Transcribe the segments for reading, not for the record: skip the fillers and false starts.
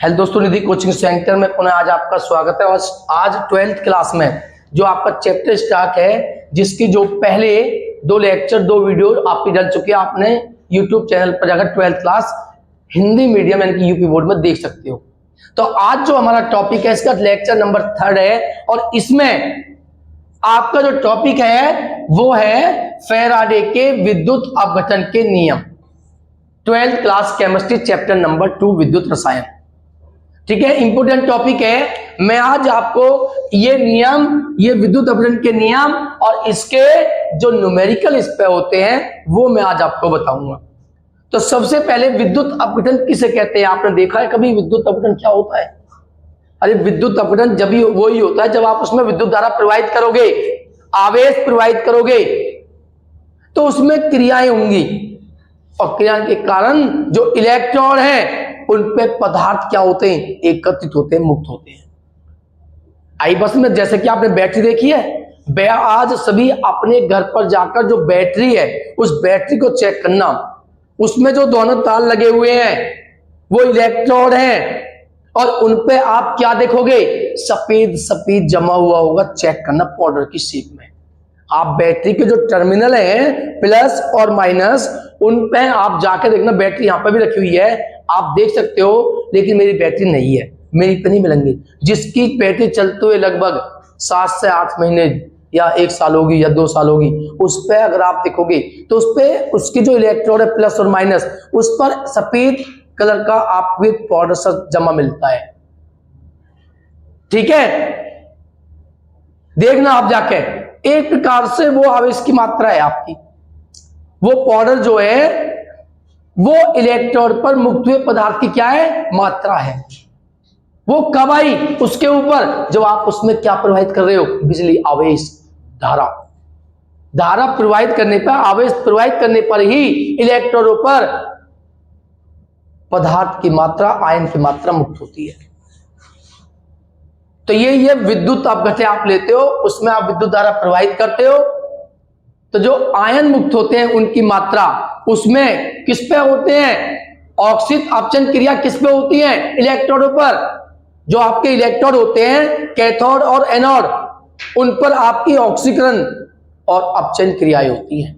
Hello दोस्तों, निधि coaching centre में पुनः आज आपका स्वागत है। और आज 12th क्लास में जो आपका चैप्टर स्टार्ट है, जिसकी जो पहले 2 लेक्चर 2 वीडियो आपकी डल चुकी है, आपने यूट्यूब चैनल पर जाकर 12th क्लास हिंदी मीडियम यानी कि यूपी बोर्ड में देख सकते हो। तो आज जो हमारा टॉपिक है, इसका लेक्चर नंबर 3 है और इसमें आपका जो टॉपिक है वो है फैराडे के विद्युत अपघटन के नियम। 12th class chemistry chapter number 2 विद्युत रसायन। ठीक है, इंपोर्टेंट टॉपिक है। मैं आज आपको ये नियम, ये विद्युत अपघटन के नियम और इसके जो न्यूमेरिकल इस पे होते हैं वो मैं आज आपको बताऊंगा। तो सबसे पहले विद्युत अपघटन किसे कहते हैं? आपने देखा है कभी विद्युत अपघटन क्या होता है? अरे विद्युत अपघटन जब वो ही होता है जब आप उसमें विद्युत धारा प्रवाहित करोगे, आवेश प्रवाहित करोगे, तो उसमें क्रियाएं होंगी और क्रिया के कारण जो इलेक्ट्रॉन है उन पे पदार्थ क्या होते हैं? एकत्रित होते हैं, मुक्त होते हैं। आई बस में जैसे कि आपने बैटरी देखी है, आज सभी अपने घर पर जाकर जो बैटरी है उस बैटरी को चेक करना, उसमें जो दोनों तार लगे हुए हैं वो इलेक्ट्रोड हैं और उन पे आप क्या देखोगे? सफेद सफेद जमा हुआ होगा। चेक करना पाउडर की शेप में। आप बैटरी के जो टर्मिनल हैं प्लस और माइनस, उन पे आप जाके देखना। बैटरी यहां पर भी रखी हुई है, आप देख सकते हो, लेकिन मेरी बैटरी नहीं है, मेरी पे नहीं मिलेंगी। जिसकी बैटरी चलते हुए लगभग 7 से 8 महीने या 1 साल होगी या 2 साल होगी, उस पे अगर आप देखोगे तो उस पे उसकी जो इलेक्ट्रोड है प्लस और माइनस, उस पर सफेद कलर का आपको एक पाउडर सा जमा मिलता है। ठीक है, देखना आप जाके, एक प्रकार से वो आवेश की मात्रा है आपकी। वो पाउडर जो है वो इलेक्ट्रोड पर मुक्त हुए पदार्थ की क्या है? मात्रा है। वो कब आई? उसके ऊपर जब आप उसमें क्या प्रवाहित कर रहे हो? बिजली, आवेश, धारा। धारा प्रवाहित करने पर, आवेश प्रवाहित करने पर ही इलेक्ट्रोडों पर पदार्थ की मात्रा, आयन की मात्रा मुक्त होती है। तो ये विद्युत अपघटन आप लेते हो, उसमें आप विद्युत धारा प्रवाहित करते हो, तो जो आयन मुक्त होते हैं उनकी मात्रा उसमें किस पे होते हैं? ऑक्सीजन अपचयन क्रिया किस पे होती है? इलेक्ट्रोडों पर। जो आपके इलेक्ट्रोड होते हैं कैथोड और एनोड, उन पर आपकी ऑक्सीकरण और अपचयन क्रियाएं होती हैं।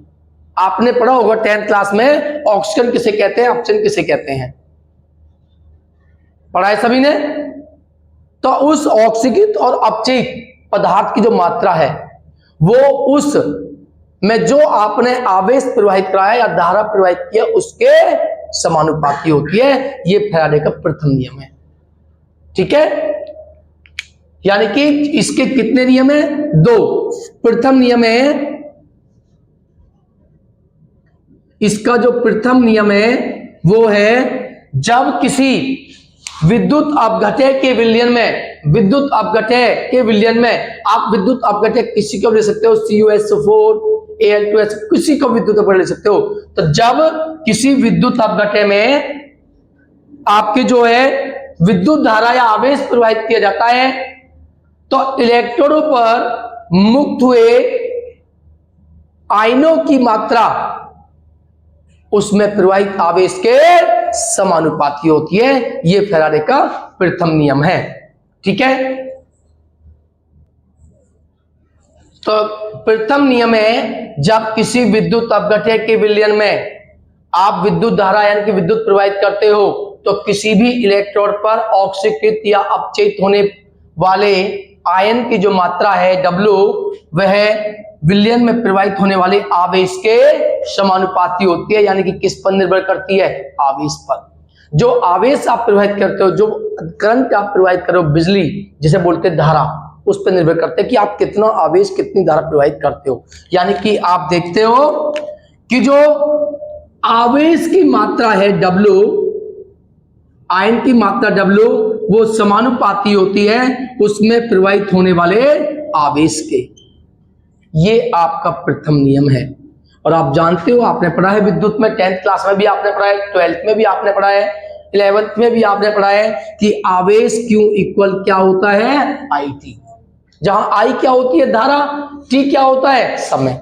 आपने पढ़ा होगा 10th क्लास में, ऑक्सीकरण किसे कहते हैं, अपचयन किसे कहते हैं? पढ़ा है सभी ने? तो उस ऑक्सीकृत और अपचयित पदार्थ की जो मात्रा है वो उस में जो आपने आवेश प्रवाहित कराया या धारा प्रवाहित किया उसके समानुपाती होती है। ये फैराडे का प्रथम नियम है। ठीक है, यानी कि इसके कितने नियम है? 2। प्रथम नियम है, इसका जो प्रथम नियम है वो है जब किसी विद्युत अपघटन के विलयन में, विद्युत अपघटन के विलयन में आप विद्युत अपघटन किसी को ले सकते हो, CuSO4, Al2S, किसी को विद्युत अपघटन ले सकते हो। तो जब किसी विद्युत अपघटन में आपके जो है विद्युत धारा या आवेश प्रवाहित किया जाता है, तो इलेक्ट्रोडों पर मुक्त हुए आयनों की मात्रा उसमें प्रवाहित आवेश के समानुपाती होती है। यह फैराडे का प्रथम नियम है। ठीक है, तो प्रथम नियम है जब किसी विद्युत अपघटन के विलयन में आप विद्युत धारा यानी कि विद्युत प्रवाहित करते हो, तो किसी भी इलेक्ट्रोड पर ऑक्सीकृत या अपचयित होने वाले आयन की जो मात्रा है W, वह विलयन में प्रवाहित होने वाले आवेश के समानुपाती होती है। यानी कि किस पर निर्भर करती है? आवेश पर। जो आवेश आप प्रवाहित करते हो, जो करंट आप प्रवाहित कर रहे हो, बिजली जिसे बोलते हैं धारा, उस पर निर्भर करते हैं कि आप कितना आवेश, कितनी धारा प्रवाहित करते हो। यानी कि आप देखते हो कि जो आवेश की मात्रा है W, आयन की मात्रा W, वो समानुपाती होती है उसमें प्रवाहित होने वाले आवेश के। ये आपका प्रथम नियम है। और आप जानते हो, आपने पढ़ा है विद्युत में, 10th क्लास में भी आपने पढ़ा है, 12th में भी आपने पढ़ा है, 11th में भी आपने पढ़ा है कि आवेश Q इक्वल क्या होता है? IT। जहां I क्या होती है? धारा। T क्या होता है? समय।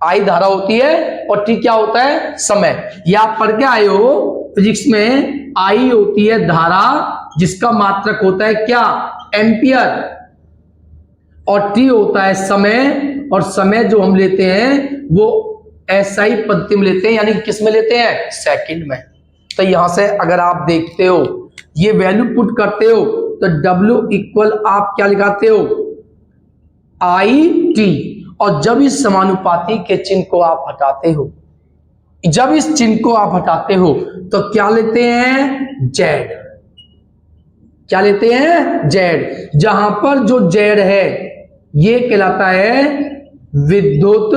I धारा होती है और T क्या होता है? समय। ये आप पढ़ के आए हो फिजिक्स में। I होती है धारा जिसका मात्रक होता है क्या, एम्पियर, और टी होता है समय, और समय जो हम लेते हैं वो एसआई पद्धति में लेते हैं, यानी कि किस में लेते हैं, सेकंड में। तो यहां से अगर आप देखते हो, ये वैल्यू पुट करते हो, तो W इक्वल आप क्या लिखाते हो, आई टी, और जब इस समानुपाती के चिन्ह को आप हटाते हो, जब इस चिन्ह को आप हटाते हो तो क्या लेते हैं, जेड। क्या लेते हैं, जेड। जहां पर जो जेड है ये कहलाता है विद्युत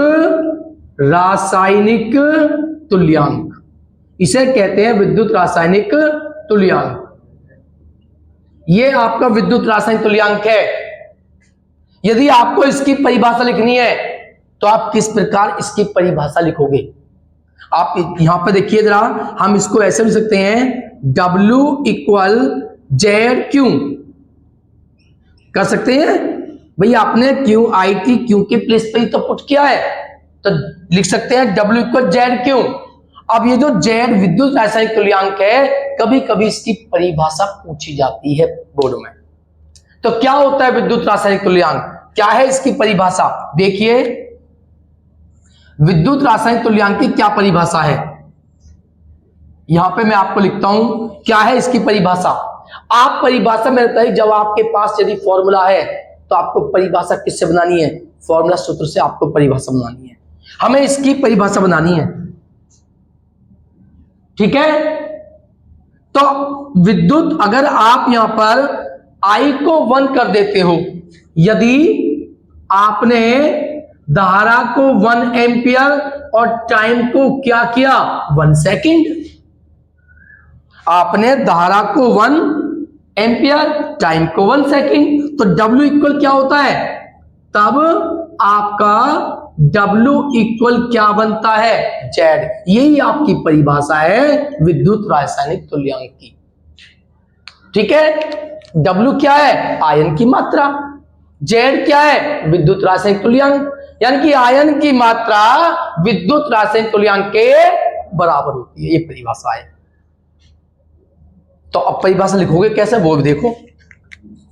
रासायनिक तुल्यांक, इसे कहते हैं विद्युत रासायनिक तुल्यांक। ये आपका विद्युत रासायनिक तुल्यांक है। यदि आपको इसकी परिभाषा लिखनी है तो आप किस प्रकार इसकी परिभाषा लिखोगे, आप यहां पर देखिए जरा, हम इसको ऐसे लिख सकते हैं, W इक्वल जेड क्यू, कर सकते हैं भाई, आपने क्यू आई टी क्यू के प्लेस पे ही तो पुट किया है, तो लिख सकते हैं W इक्वल जेड क्यू। अब ये जो जेड विद्युत रासायनिक तुल्यांक है, कभी कभी इसकी परिभाषा पूछी जाती है बोर्ड में। तो क्या होता है विद्युत रासायनिक तुल्यांक, क्या है इसकी परिभाषा, देखिए विद्युत रासायनिक तुल्यांक की क्या परिभाषा है, यहां पे मैं आपको लिखता हूं क्या है इसकी परिभाषा। आप परिभाषा में रहता है, जब आपके पास यदि फॉर्मूला है तो आपको परिभाषा किससे बनानी है, फॉर्मूला सूत्र से आपको परिभाषा बनानी है, हमें इसकी परिभाषा बनानी है, ठीक है। तो विद्युत, अगर आप यहां पर I को 1 कर देते हो, यदि आपने धारा को 1 एम्पियर और टाइम को क्या किया, 1 सेकंड, आपने धारा को 1 एम्पियर, टाइम को 1 सेकंड, तो W इक्वल क्या होता है, तब आपका W इक्वल क्या बनता है, Z। यही आपकी परिभाषा है विद्युत रासायनिक तुल्यांक की, ठीक है। W क्या है, आयन की मात्रा, Z क्या है, विद्युत रासायनिक तुल्यांक, यानी कि आयन की मात्रा विद्युत रासायनिक तुल्यांक के बराबर होती है, ये परिभाषा है। तो अब परिभाषा लिखोगे कैसे, वो भी देखो।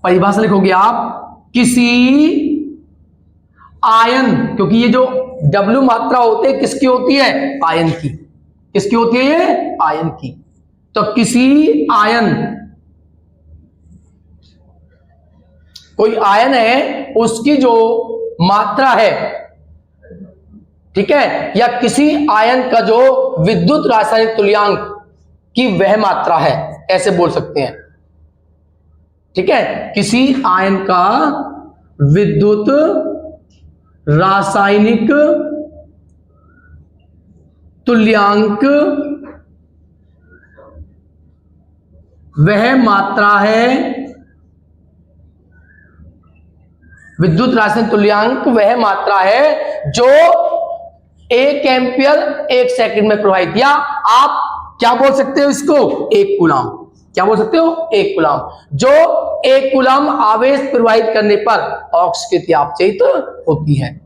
परिभाषा लिखोगे आप, किसी आयन, क्योंकि ये जो W मात्रा होती है किसकी होती है, आयन की, किसकी होती है ये, आयन की। तो किसी आयन, कोई आयन है उसकी जो मात्रा है, ठीक है, या किसी आयन का जो विद्युत रासायनिक तुल्यांक की वह मात्रा है, ऐसे बोल सकते हैं, ठीक है। किसी आयन का विद्युत रासायनिक तुल्यांक वह मात्रा है, विद्युत रासायनिक तुल्यांक वह मात्रा है जो 1 एम्पियर 1 सेकंड में प्रवाहित, या आप क्या बोल सकते हो इसको, 1 कूलाम, क्या बोल सकते हो, 1 कूलाम, जो 1 कूलाम आवेश प्रवाहित करने पर ऑक्सीकृत अपचयित होती है,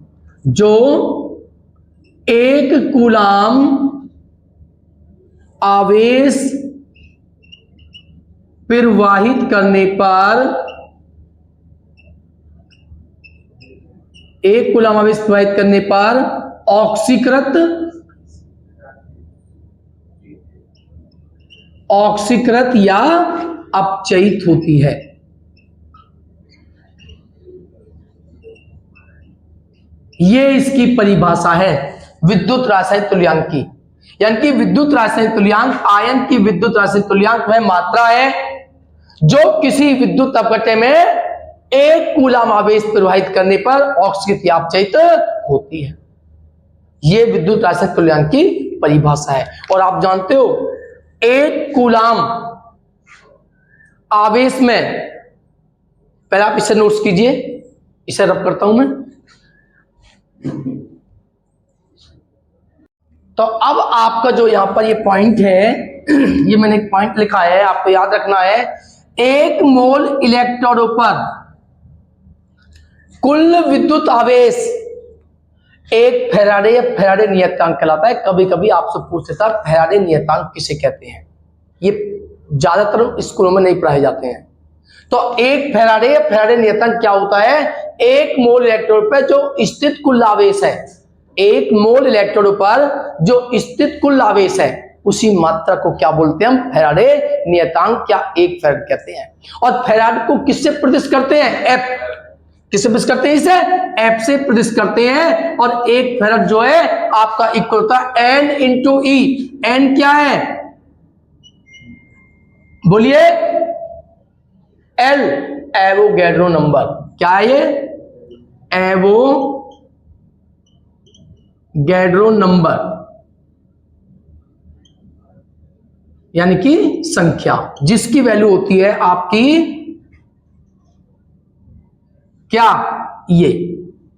जो 1 कूलाम आवेश प्रवाहित करने पर, 1 कूलाम आवेश प्रवाहित करने पर ऑक्सीकृत या अपचयित होती है। ये इसकी परिभाषा है विद्युत रासायनिक तुल्यांक की, यानी कि विद्युत रासायनिक तुल्यांक, आयन की विद्युत रासायनिक तुल्यांक वह मात्रा है जो किसी विद्युत अपघट्य में 1 कूलाम आवेश प्रवाहित करने पर ऑक्सीकृत या अपचयित होती है। यह विद्युत रासायनिक तुल्यांक की परिभाषा है। और आप जानते हो 1 कूलाम आवेश में, पहले आप इसे नोट्स कीजिए, इसे रब करता हूं मैं। तो अब आपका जो यहां पर ये पॉइंट है, ये मैंने एक पॉइंट लिखा है, आपको याद रखना है, 1 मोल इलेक्ट्रोडों पर कुल विद्युत आवेश 1 फैराडे या फैराडे नियतांक कहलाता है। कभी कभी आपसे पूछ लेता है फैराडे नियतांक किसे कहते हैं, ये ज्यादातर स्कूलों में नहीं पढ़ाए जाते हैं। तो एक फैराडे नियतांक क्या होता है? एक मोल इलेक्ट्रोड पर जो स्थित कुल आवेश है, एक मोल इलेक्ट्रोड पर जो स्थित कुल आवेश है, उसी मात्रा को क्या बोलते हैं हम? फैराडे नियतांक या एक फैराड कहते हैं। और फैराड को किससे प्रदर्शित करते हैं? एफ। किससे प्रदर्शित करते हैं? इसे एफ से प्रदर्शित करते हैं। और एक फैराड जो है आपका इक्वल होता है एन इंटू ई। एन क्या है? बोलिए। L, Avogadro number. क्या है ये? एवोगैड्रो नंबर, यानी कि संख्या, जिसकी वैल्यू होती है आपकी क्या?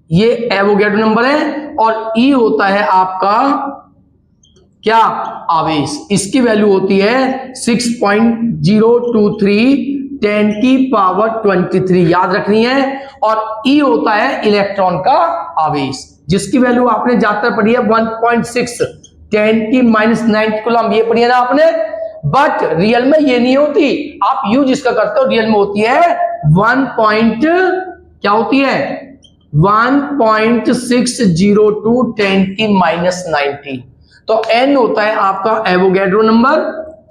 ये एवोगैड्रो नंबर है। और ई होता है आपका क्या? आवेश। इसकी वैल्यू होती है 6.023 10 की पावर 23, याद रखनी है। और ई होता है इलेक्ट्रॉन का आवेश, जिसकी वैल्यू आपने ज्यादातर पढ़ी है 1.6 10 की -9 कूलम, ये पढ़ी है ना आपने। बट रियल में ये नहीं होती, आप यूज इसका करते हो, रियल में होती है क्या होती है? 1.602 10 की -19। तो एन होता है आपका एवोगैड्रो नंबर,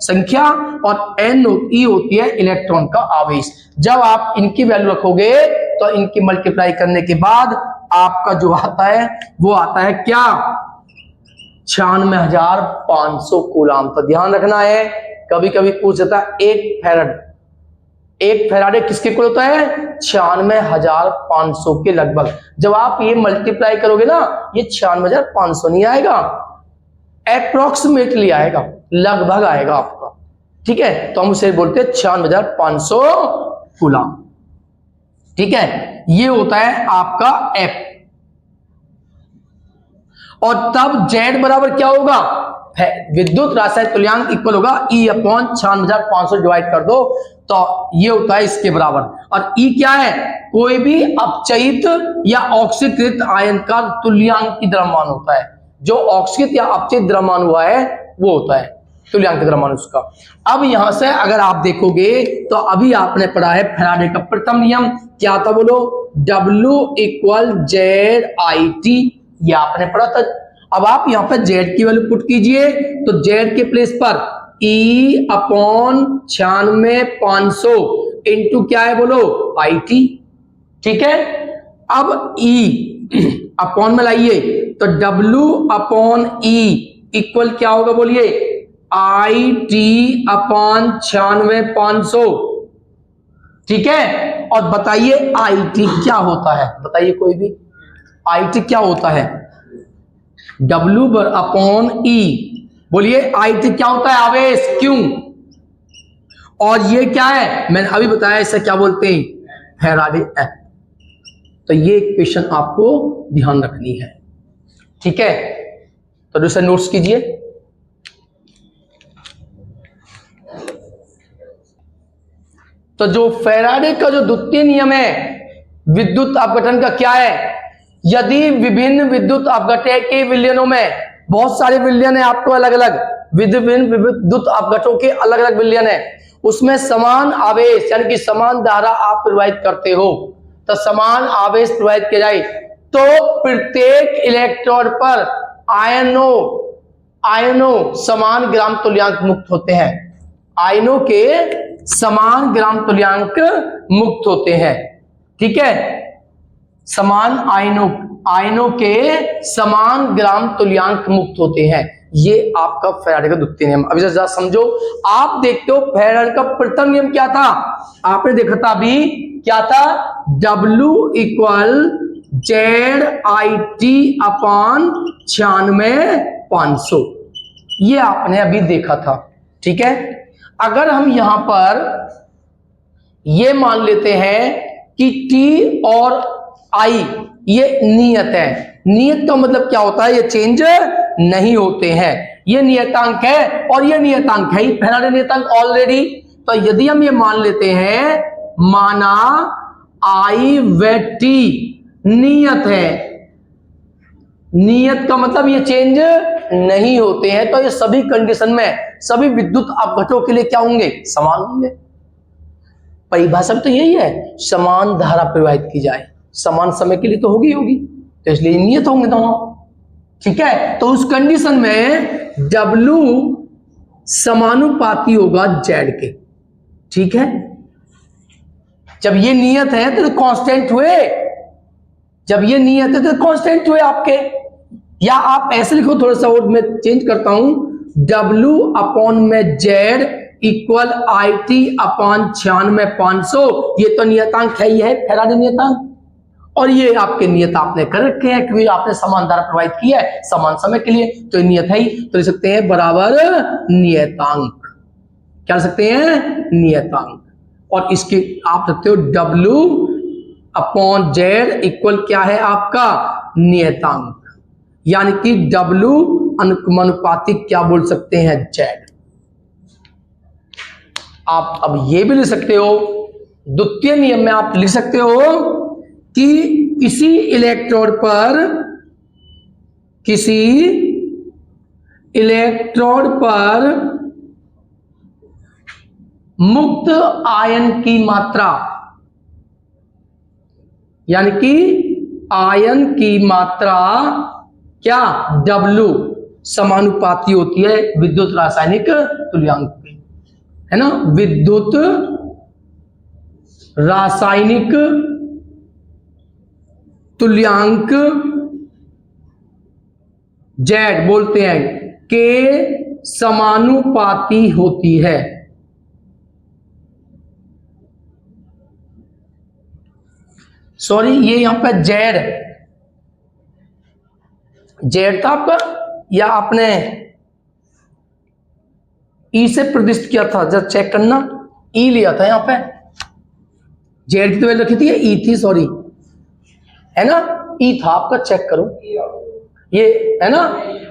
संख्या, और एन ई होती है इलेक्ट्रॉन का आवेश। जब आप इनकी वैल्यू रखोगे तो इनकी मल्टीप्लाई करने के बाद आपका जो आता है वो आता है क्या? 96,500 कूलम। तो ध्यान रखना है, कभी कभी पूछ जाता है एक फैराडे किसके इक्वल होता है? 96,500 के लगभग। जब आप ये मल्टीप्लाई करोगे ना, ये 96,500 नहीं आएगा, अप्रोक्सीमेटली आएगा, लगभग आएगा आपका। ठीक है, तो हम उसे बोलते हैं 96,500 कूलम। ठीक है, ये होता है आपका एफ। और तब जेड बराबर क्या होगा? विद्युत रासायनिक तुल्यांक इक्वल होगा ई अपॉन 96,500 डिवाइड कर दो, तो ये होता है इसके बराबर। और ई क्या है? कोई भी अपचयित या ऑक्सीकृत आयन का तुल्यांक द्रव्यमान होता है। जो ऑक्सीकृत या अपचयित द्रव्यमान हुआ है वो होता है तुल्यांक द्रव्यमान उसका। अब यहां से अगर आप देखोगे तो अभी आपने पढ़ा है फैराडे का प्रथम नियम, क्या था बोलो? W = ZIT, ये आपने पढ़ा था। अब आप यहां पर Z की वैल्यू पुट कीजिए, तो Z के प्लेस पर E अपॉन 96,500 इंटू क्या है बोलो? IT। ठीक है, अब E अपॉन में लाइए, तो W अपॉन E इक्वल क्या होगा बोलिए? IT upon 96,500। ठीक है, और बताइए IT क्या होता है? बताइए कोई भी, IT क्या होता है? W upon E। बोलिए IT क्या होता है? आवेश। क्यों? और ये क्या है? मैंने अभी बताया, इसे क्या बोलते हैं? Faraday F. तो ये इक्वेशन आपको ध्यान रखनी है। ठीक है, तो दूसरा नोट्स कीजिए। तो जो फैराडे का जो द्वितीय नियम है विद्युत अपघटन का, क्या है? यदि विभिन्न विद्युत अपघटन के विलयनों में, बहुत सारे विलयन है आपको अलग अलग, विभिन्न विद्युत अपघटों के अलग अलग विलयन है, उसमें समान आवेश यानी कि समान धारा आप प्रवाहित करते हो, तो समान आवेश प्रवाहित किया जाए तो प्रत्येक इलेक्ट्रोड पर आयनों समान ग्राम तुल्यांक मुक्त होते हैं। आयनों के समान ग्राम तुल्यांक मुक्त होते हैं। ठीक है, समान आयनों के समान ग्राम तुल्यांक मुक्त होते हैं। ये आपका फैराडे का द्वितीय नियम। अभी जरा समझो, आप देखते हो फैराडे का प्रथम नियम क्या था? आपने देखा था अभी, क्या था? W = ZIT अपॉन 96,500, ये आपने अभी देखा था। ठीक है, अगर हम यहां पर ये मान लेते हैं कि T और I ये नियत है। नियत का मतलब क्या होता है? ये चेंज नहीं होते हैं। ये नियतांक है और ये नियतांक है, फैराडे नियतांक ऑलरेडी। तो यदि हम ये मान लेते हैं, माना I व T नियत है, नियत का मतलब ये चेंज नहीं होते हैं तो ये सभी कंडीशन में सभी विद्युत अपघटों के लिए क्या होंगे, समान होंगे। परिभाषा तो यही है, समान धारा प्रवाहित की जाए, समान समय के लिए तो होगी, तो इसलिए नियत होंगे दोनों। ठीक है, तो उस कंडीशन में W समानुपाती होगा Z के। ठीक है, जब ये नियत है तो कांस्टेंट हुए, जब ये नियत है तो कांस्टेंट हुए आपके। या आप ऐसे लिखो, थोड़ा सा और मैं चेंज करता हूं, W अपॉन में Z इक्वल IT अपॉन 96/500। ये तो नियतांक है, ये है फैराडे नियतांक, और ये आपके नियत आपने कर रखे हैं क्योंकि आपने समान धारा प्रवाहित की है समान समय के लिए, तो ये नियत है ही, तो लिख सकते हैं बराबर नियतांक। क्या लिख सकते हैं, नियतांक। और इसके आप रखते हो W अपॉन Z इक्वल क्या है आपका, नियतांक, यानी कि W अनुपातिक क्या बोल सकते हैं, Z। आप अब ये भी लिख सकते हो, द्वितीय नियम में आप लिख सकते हो कि किसी इलेक्ट्रोड पर मुक्त आयन की मात्रा, यानी कि आयन की मात्रा क्या, W समानुपाती होती है विद्युत रासायनिक तुल्यांक के, है ना, विद्युत रासायनिक तुल्यांक Z बोलते हैं के समानुपाती होती है। सॉरी, ये यहां पे Z था आपका, या आपने E से प्रदिष्ट किया था, जब चेक करना, E लिया था यहां पे, Z की तो वैल्यू रखी थी, E थी, सॉरी, है ना, E था आपका, चेक करो, ये है ना,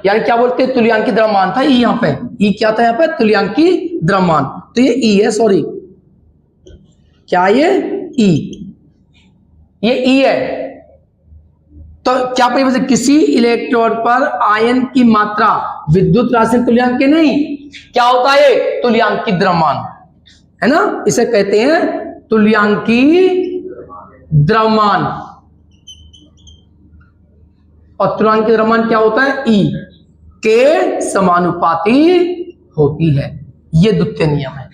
यानी क्या बोलते हैं, तुल्यांकी द्रव्यमान था E यहां पे, E क्या था यहां पे, तुल्यांकी द्रव्यमान, तो ये E है, सॉरी, क्या ये E, ये E है। तो क्या परिभाषा, किसी इलेक्ट्रोड पर आयन की मात्रा विद्युत रासायनिक तुल्यांक के नहीं, क्या होता है, तुल्यांकी द्रव्यमान, है ना, इसे कहते हैं तुल्यांकी द्रव्यमान। और तुल्यांकी द्रव्यमान क्या होता है, E के समानुपाती होती है। ये द्वितीय नियम है।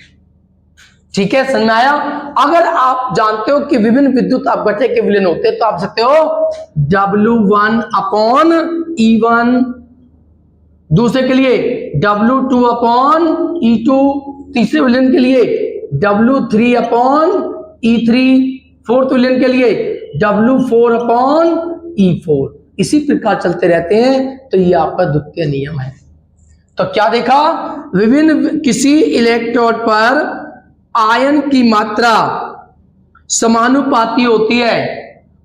ठीक है, समझ में आया। अगर आप जानते हो कि विभिन्न विद्युत अपघट्य के विलयन होते हैं तो आप सकते हो W1 अपॉन E1, दूसरे के लिए W2 अपॉन E2, तीसरे विलयन के लिए W3 अपॉन E3, फोर्थ विलयन के लिए W4 अपॉन E4, इसी प्रकार चलते रहते हैं। तो ये आपका द्वितीय नियम है। तो क्या देखा, विभिन्न किसी इलेक्ट्रोड पर आयन की मात्रा समानुपाती होती है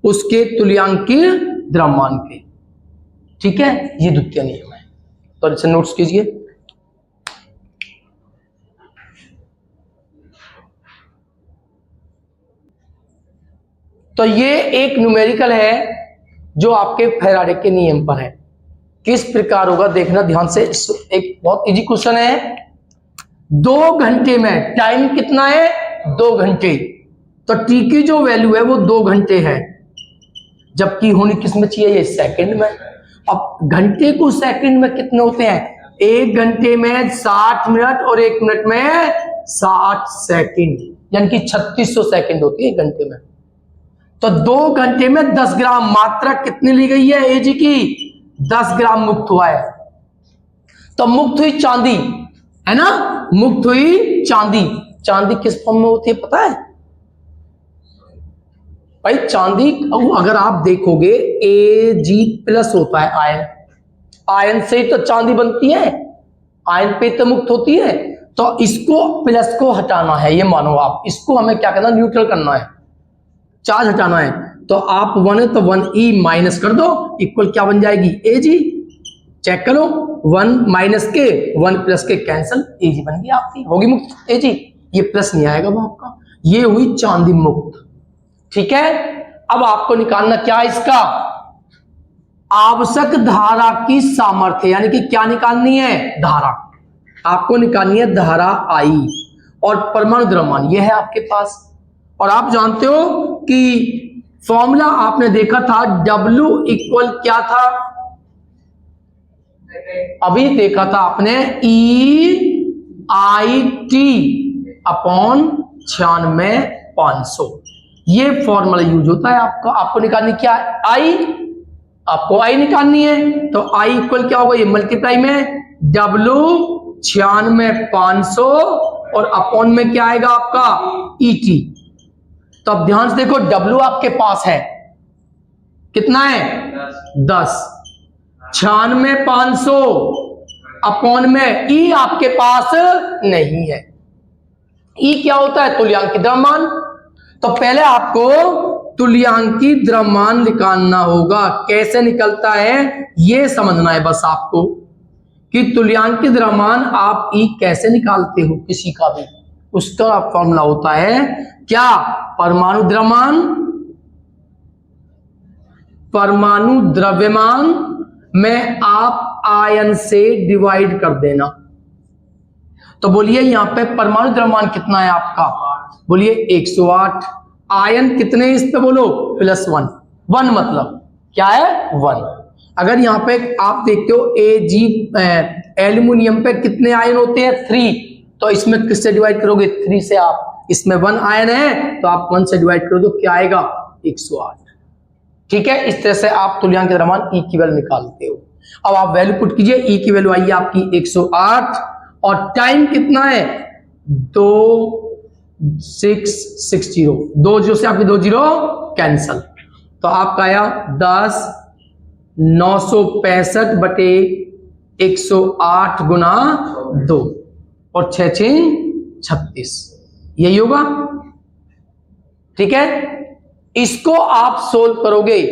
उसके तुल्यांकीय द्रव्यमान के। ठीक है, ये द्वितीय नियम है, तो इसे नोट्स कीजिए। तो ये एक न्यूमेरिकल है जो आपके फैराडे के नियम पर है। किस प्रकार होगा देखना ध्यान से, एक बहुत इजी क्वेश्चन है। 2 घंटे में, टाइम कितना है, 2 घंटे, तो टी की जो वैल्यू है वो 2 घंटे है, जबकि होनी किस में चाहिए, ये सेकंड में। अब घंटे को सेकंड में कितने होते हैं, 1 घंटे में 60 मिनट और 1 मिनट में 60 सेकंड, यानी कि 3600 सेकंड होती है 1 घंटे में। तो 2 घंटे में 10 ग्राम मात्रा कितनी ली गई है, Ag की 10 ग्राम मुक्त हुआ है। तो मुक्त हुई चांदी, है ना, मुक्त हुई चांदी। चांदी किस फॉर्म में होती है पता है भाई, चांदी अगर आप देखोगे Ag+ होता है आयन, आयन से ही तो चांदी बनती है, आयन पे तो मुक्त होती है। तो इसको प्लस को हटाना है, ये मानो आप, इसको हमें क्या करना, न्यूट्रल करना है, चार्ज हटाना है। तो आप 1 है तो 1e माइनस कर दो, इक्वल क्या बन जाएगी, Ag। चेक करो, 1 माइनस के 1 प्लस के कैंसल, Ag बन गई आपकी, होगी मुक्त Ag। ये प्लस नहीं आएगा वो आपका, ये हुई चांदी मुक्त। ठीक है, अब आपको निकालना क्या है इसका, आवश्यक धारा की सामर्थ्य, यानी कि क्या निकालनी है, धारा, आपको निकालनी है धारा आई, और परमाणु द्रव्यमान ये है आपके पास। और आप जानते हो कि फॉर्मूला आपने देखा था W इक्वल क्या था, अभी देखा था आपने, EIT अपॉन 96,500, ये फॉर्मूला यूज होता है आपका। आपको निकालनी क्या है, आई, आपको आई निकालनी है, तो आई इक्वल क्या होगा, ये मल्टीप्लाई में W 96,500 और अपॉन में क्या आएगा आपका ET। तो अब ध्यान से देखो, W आपके पास है कितना है 10, 96,500 अपॉन में E आपके पास नहीं है। E क्या होता है, तुल्यांकी द्रव्यमान। तो पहले आपको तुल्यांकी द्रव्यमान निकालना होगा, कैसे निकलता है ये समझना है बस आपको, कि तुल्यांकी द्रव्यमान आप E कैसे निकालते हो किसी का भी, उसका फॉर्मूला होता है क्या, परमाणु द्रव्यमान, परमाणु द्रव्यमान में आप आयन से डिवाइड कर देना। तो बोलिए यहां पे परमाणु द्रव्यमान कितना है आपका, बोलिए 108, आयन कितने इस पे बोलो, +1, 1 मतलब क्या है 1। अगर यहां पे आप देखते हो एल्यूमिनियम पे कितने आयन होते हैं 3, तो इसमें किससे डिवाइड करोगे 3 से, आप इसमें 1 आयन है तो आप 1 से डिवाइड करो तो क्या आएगा 108। ठीक है, इस तरह से आप तुल्यांकी द्रव्यमान E की वैल्यू निकालते हो। अब आप वैल्यू पुट कीजिए, E की वैल्यू आई है आपकी 108 और टाइम कितना है 2660, 2 जीरो से आपकी 2 जीरो कैंसल, तो आपका आया 10,965 बटे 108 गुना 2 और 6 36, यही होगा। ठीक है, इसको आप सोल्व करोगे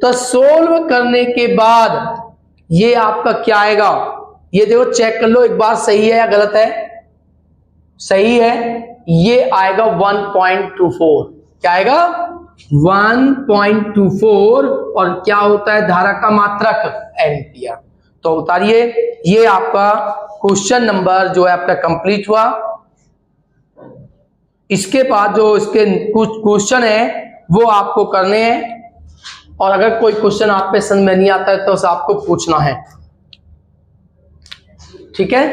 तो सोल्व करने के बाद ये आपका क्या आएगा, ये देखो चेक कर लो एक बार सही है या गलत है, सही है, ये आएगा 1.24, क्या आएगा 1.24, और क्या होता है धारा का मात्रक एम्पियर। तो उतारिए, ये आपका क्वेश्चन नंबर जो है आपका कंप्लीट हुआ। इसके बाद जो इसके कुछ क्वेश्चन है वो आपको करने हैं, और अगर कोई क्वेश्चन आप पे समझ में नहीं आता है तो उसे आपको पूछना है। ठीक है।